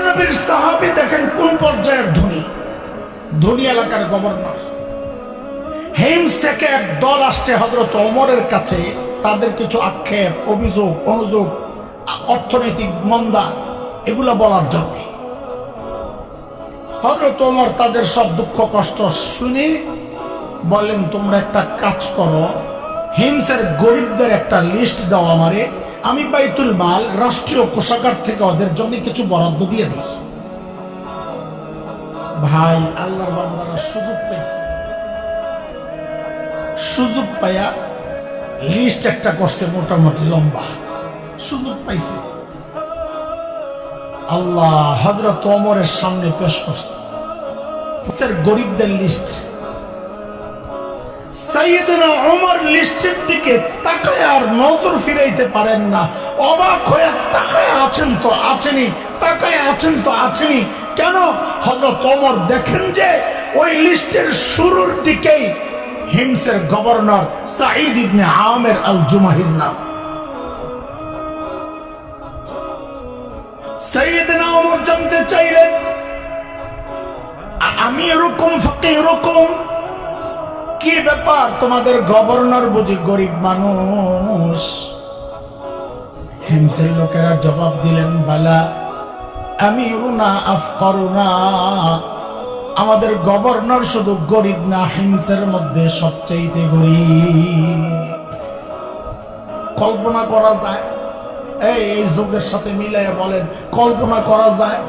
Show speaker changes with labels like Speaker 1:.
Speaker 1: নবীর সাহাবী দেখেন কোন পর্যায়ের ধনী, ধনী এলাকার গভর্নর। হিমস থেকে এক দল আসছে হযরত ওমরের কাছে, তাদের কিছু আক্ষেপ, অভিযোগ, অনুযোগ, অর্থনৈতিক মন্দা এগুলো বলার জন্য। হযরত ওমর তাদের সব দুঃখ কষ্ট শুনে বলেন, তোমরা একটা কাজ করো, হিমসের গরিবদের একটা লিস্ট দাও আমারে, আমি বাইতুল মাল রাষ্ট্রীয় কোষাগার থেকে ওদের জন্য কিছু বরাদ্দ দিয়ে দিই। ভাই আল্লাহর বান্দারা সুযোগ পাইছে, সুযোগ পাইয়া লিস্ট একটা করছে মোটামুটি লম্বা, সুযোগ পাইছে। আল্লাহ হযরত ওমরের সামনে পেশ করছে গরিবদের লিস্ট। সাইয়েদনা ওমর লিস্টের দিকে তাকায় আর নজর ফিরাইতে পারেন না, অবাক হয়ে তাকায় আছেন তো আছেনই, তাকায় আছেন তো আছেনই। কেন? হযরত ওমর দেখেন যে ওই লিস্টের শুরুর দিকেই হিমসের গভর্নর সাঈদ ইবনে আমের আল জুমাহির নাম। সাইয়েদনা ওমর জানতে চাইলেন, আমি এরকম ফকির, এরকম কি ব্যাপার, তোমাদের গভর্নর বুঝি গরিব মানুষ? হিমসের লোকেরা জবাব দিলেন, বালা আমিরুনা আফকারুনা, আমাদের গভর্নর শুধু গরিব না, হিমসের মধ্যে সবচেয়ে গরিব। কল্পনা করা যায়? এই যুগের সাথে মিলাইয়া বলেন, কল্পনা করা যায়?